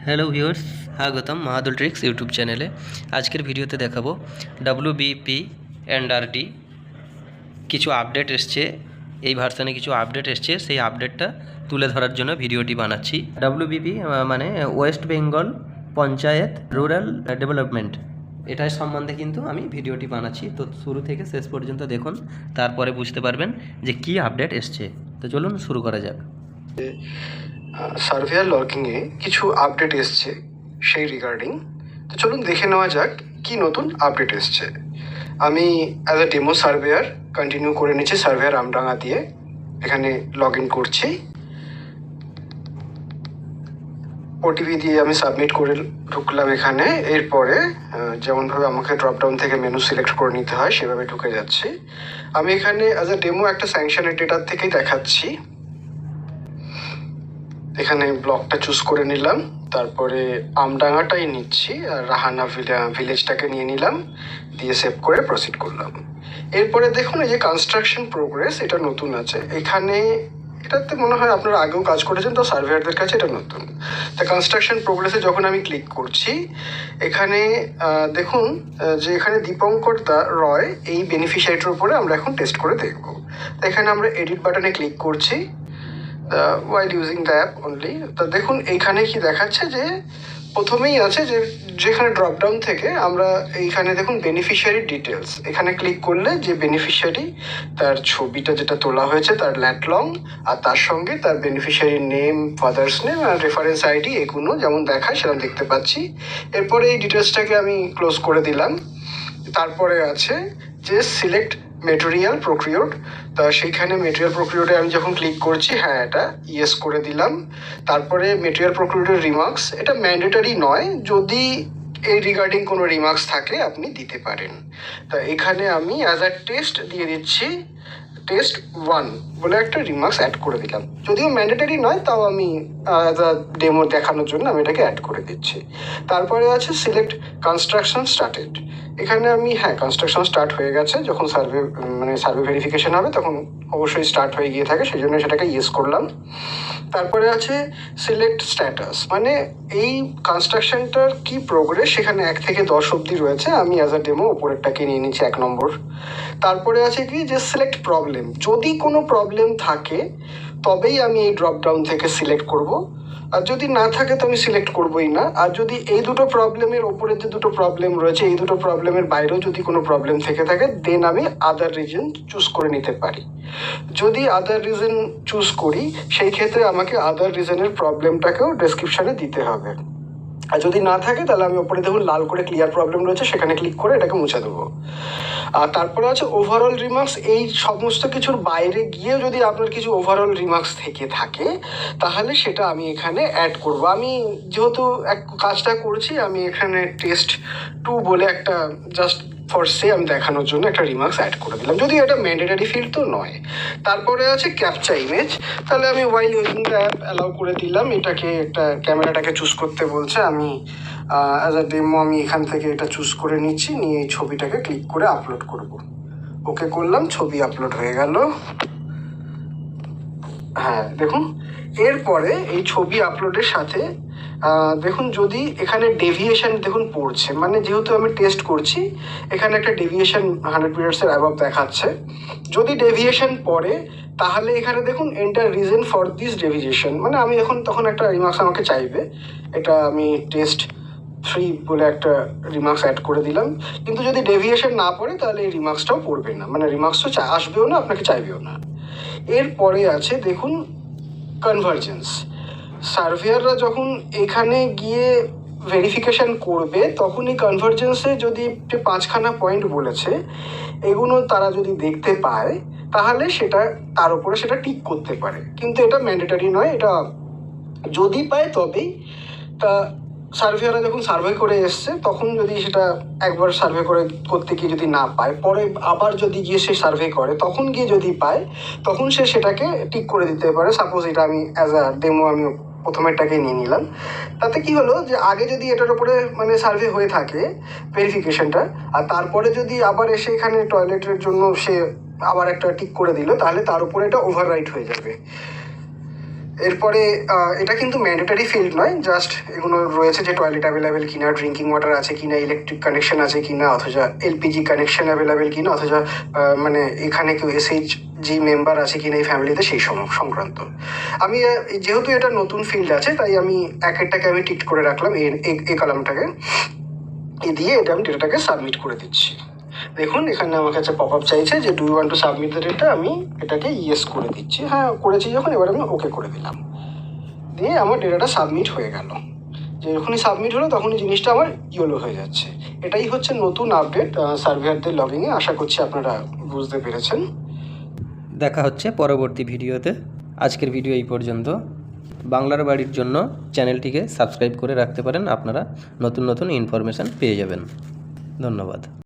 Hello viewers, স্বাগতম মাহাদুল tricks YouTube চ্যানেলে। আজকের ভিডিওতে দেখাবো WBP অ্যান্ড RD কিছু আপডেট এসছে, এই ভার্সানে কিছু আপডেট এসছে, সেই আপডেটটা তুলে ধরার জন্য ভিডিওটি বানাচ্ছি। WBP মানে West Bengal panchayat rural development, এটার সম্বন্ধে কিন্তু আমি ভিডিওটি বানাচ্ছি। তো শুরু থেকে শেষ পর্যন্ত দেখুন, তারপরে বুঝতে পারবেন যে কী আপডেট এসছে। তো চলুন শুরু করা যাক। সার্ভেয়ার লকিংয়ে কিছু আপডেট এসছে সেই রিগার্ডিং। তো চলুন দেখে নেওয়া যাক কি নতুন আপডেট এসছে। আমি as a demo surveyor continue করে নিচ্ছি সার্ভেয়ার আমডাঙ্গা দিয়ে। এখানে লগ ইন করছি, ওটিপি দিয়ে আমি সাবমিট করে ঢুকলাম এখানে। এরপরে যেমনভাবে আমাকে ড্রপডাউন থেকে মেনু সিলেক্ট করে নিতে হয় সেভাবে ঢুকে যাচ্ছি। আমি এখানে অ্যাজ আ ডেমো একটা স্যাংশনের ডেটার থেকেই দেখাচ্ছি। এখানে ব্লকটা চুজ করে নিলাম, তারপরে আমডাঙ্গাটাই নিচ্ছি আর রাহানা ভিলেজটাকে নিয়ে নিলাম, দিয়ে সেভ করে প্রসিড করলাম। এরপরে দেখুন এই যে কনস্ট্রাকশন প্রোগ্রেস, এটা নতুন আছে এখানে। এটাতে মনে হয় আপনারা আগেও কাজ করেছেন, তো সার্ভেয়ারদের কাছে এটা নতুন। তা কনস্ট্রাকশন প্রোগ্রেসে যখন আমি ক্লিক করছি, এখানে দেখুন যে এখানে দীপঙ্কর রয় এই বেনিফিশিয়ারিটার উপরে আমরা এখন টেস্ট করে দেখব। তো এখানে আমরা এডিট বাটনে ক্লিক করছি while using the app only। তো দেখুন এইখানে কি দেখাচ্ছে যে প্রথমেই আছে যে যেখানে ড্রপডাউন থেকে আমরা এইখানে দেখুন বেনিফিশিয়ারি ডিটেলস, এখানে ক্লিক করলে যে বেনিফিশিয়ারি তার ছবিটা যেটা তোলা হয়েছে তার ল্যাট লং, আর তার সঙ্গে তার বেনিফিশিয়ারি নেম, ফাদার্স নেম আর রেফারেন্স আইডি এগুলো যেমন দেখায় সেরকম দেখতে পাচ্ছি। এরপরে এই ডিটেলসটাকে আমি ক্লোজ করে দিলাম। তারপরে আছে যে সিলেক্ট মেটেরিয়াল প্রক্রিওড। তা সেইখানে মেটেরিয়াল প্রক্রিওডে আমি যখন ক্লিক করছি, হ্যাঁ এটা ইয়েস করে দিলাম। তারপরে মেটেরিয়াল প্রক্রিওডের রিমার্কস, এটা ম্যান্ডেটারি নয়, যদি এই রিগার্ডিং কোনো রিমার্কস থাকে আপনি দিতে পারেন। তা এখানে আমি অ্যাজ আ টেস্ট দিয়ে দিচ্ছি টেস্ট 1 বলে একটা রিমার্কস অ্যাড করে দিলাম। যদিও ম্যান্ডেটারি নয়, তাও আমি অ্যাজ আ ডেমো দেখানোর জন্য আমি এটাকে অ্যাড করে দিচ্ছি। তারপরে আছে সিলেক্ট কনস্ট্রাকশন স্টার্টেড। এখানে আমি হ্যাঁ কনস্ট্রাকশন স্টার্ট হয়ে গেছে, যখন সার্ভে ভেরিফিকেশন হবে তখন অবশ্যই স্টার্ট হয়ে গিয়ে থাকে, সেই জন্য সেটাকে ইয়েস করলাম। তারপরে আছে সিলেক্ট স্ট্যাটাস, মানে এই কনস্ট্রাকশনটার কি প্রোগ্রেস সেখানে 1 থেকে 10 অবধি রয়েছে, আমি অ্যাজ আ ডেমো ওপরেরটাকে নিয়ে নিচ্ছি 1 নম্বর। তারপরে আছে কি যে সিলেক্ট প্রবলেম, যদি কোনো প্রবলেম থাকে তবেই আমি এই ড্রপডাউন থেকে সিলেক্ট করব, আর যদি না থাকে তো আমি সিলেক্ট করবোই না। আর যদি এই দুটো প্রবলেমের ওপরে যে দুটো প্রবলেম রয়েছে, এই দুটো প্রবলেমের বাইরেও যদি কোনো প্রবলেম থেকে থাকে, দেন আমি আদার রিজন চুজ করে নিতে পারি। যদি আদার রিজন চুজ করি সেই ক্ষেত্রে আমাকে আদার রিজনের প্রবলেমটাকেও ডেসক্রিপশনে দিতে হবে। আর যদি না থাকে তাহলে আমি ওপরে দেখুন লাল করে ক্লিয়ার প্রবলেম রয়েছে, সেখানে ক্লিক করে এটাকে মুছে দেবো। আর তারপরে আছে ওভারঅল রিমার্কস। এই সমস্ত কিছুর বাইরে গিয়েও যদি আপনার কিছু ওভারঅল রিমার্কস থেকে থাকে তাহলে সেটা আমি এখানে অ্যাড করব। আমি যেহেতু এক কাজটা করছি, আমি এখানে টেস্ট 2 বলে একটা জাস্ট ফর সে আমি দেখানোর জন্য একটা রিমার্কস অ্যাড করে দিলাম, যদিও এটা ম্যান্ডেটারি ফিল্ড তো নয়। তারপরে আছে ক্যাপচা ইমেজ, তাহলে আমি ওয়াইল ইউজিং দ্য অ্যাপ অ্যালাউ করে দিলাম। এটাকে একটা ক্যামেরাটাকে চুজ করতে বলছে, আমি অ্যাজ আ ডেমো আমি এখান থেকে এটা চুজ করে নিচ্ছি, নিয়ে এই ছবিটাকে ক্লিক করে আপলোড করব। ওকে করলাম, ছবি আপলোড হয়ে গেল। হ্যাঁ দেখুন, এরপরে এই ছবি আপলোডের সাথে দেখুন যদি এখানে ডেভিয়েশন দেখুন পড়ছে, মানে যেহেতু আমি টেস্ট করছি এখানে একটা ডেভিয়েশন 100 মিটার্সের অ্যাবভ দেখাচ্ছে। যদি ডেভিয়েশন পড়ে তাহলে এখানে দেখুন enter reason for this deviation, মানে আমি এখন তখন একটা রিমার্কস আমাকে চাইবে। এটা আমি টেস্ট 3 বলে একটা রিমার্কস অ্যাড করে দিলাম। কিন্তু যদি ডেভিয়েশন না পড়ে তাহলে এই রিমার্কসটাও পড়বে না, মানে রিমার্কসটা আসবেও না, আপনাকে চাইবেও না। এরপরে আছে দেখুন কনভার্জেন্স। সার্ভেয়াররা যখন এখানে গিয়ে ভেরিফিকেশন করবে তখন এই কনভার্জেন্সে যদি 5খানা পয়েন্ট বলেছে, এগুলো তারা যদি দেখতে পায় তাহলে সেটা তার উপরে সেটা টিক করতে পারে, কিন্তু এটা ম্যান্ডেটারি নয়, এটা যদি পায় তবেই। তা সার্ভেয়াররা যখন সার্ভে করে এসছে তখন যদি সেটা একবার সার্ভে করতে গিয়ে যদি না পায়, পরে আবার যদি গিয়ে সে সার্ভে করে তখন গিয়ে যদি পায় তখন সে সেটাকে টিক করে দিতে পারে। সাপোজ এটা আমি অ্যাজ আ ডেমো আমি প্রথমেরটাকে নিয়ে নিলাম। তাতে কি হলো যে আগে যদি এটার উপরে মানে সার্ভে হয়ে থাকে ভেরিফিকেশনটা, আর তারপরে যদি আবার এসে এখানে টয়লেটের জন্য সে আবার একটা টিক করে দিল, তাহলে তার উপরে এটা ওভাররাইট হয়ে যাবে। এরপরে এটা কিন্তু ম্যান্ডেটারি ফিল্ড নয়, জাস্ট এগুলো রয়েছে যে টয়লেট অ্যাভেলেবেল কিনা, ড্রিঙ্কিং ওয়াটার আছে কিনা, ইলেকট্রিক কানেকশন আছে কিনা, অথচ এলপিজি কানেকশন অ্যাভেলেবেল কিনা, অথচ মানে এখানে কেউ SHG মেম্বার আছে কিনা এই ফ্যামিলিতে, সেই সংক্রান্ত। আমি যেহেতু এটা নতুন ফিল্ড আছে, তাই আমি এক একটাকে আমি টিক করে রাখলাম, এই কলামটাকে দিয়ে এটা আমি ডেটাটাকে সাবমিট করে দিচ্ছি। দেখুন এখানে আমার কাছে পপ আপ চাইছে যে do you want to submit the data. আমি এটাকে ইয়েস করে দিচ্ছি, হ্যাঁ করেছি যখন, এবার আমি ওকে করে দিলাম, দিয়ে আমার ডেটাটা সাবমিট হয়ে গেল। যখনই সাবমিট হলো তখনই জিনিসটা আমার ইয়েলো হয়ে যাচ্ছে। এটাই হচ্ছে নতুন আপডেট সার্ভেয়ারদের লগইনে। আশা করছি আপনারা বুঝতে পেরেছেন। দেখা হচ্ছে পরবর্তী ভিডিওতে। আজকের ভিডিও এই পর্যন্ত। বাংলার বাড়ির জন্য চ্যানেলটিকে সাবস্ক্রাইব করে রাখতে পারেন, আপনারা নতুন নতুন ইনফরমেশান পেয়ে যাবেন। ধন্যবাদ।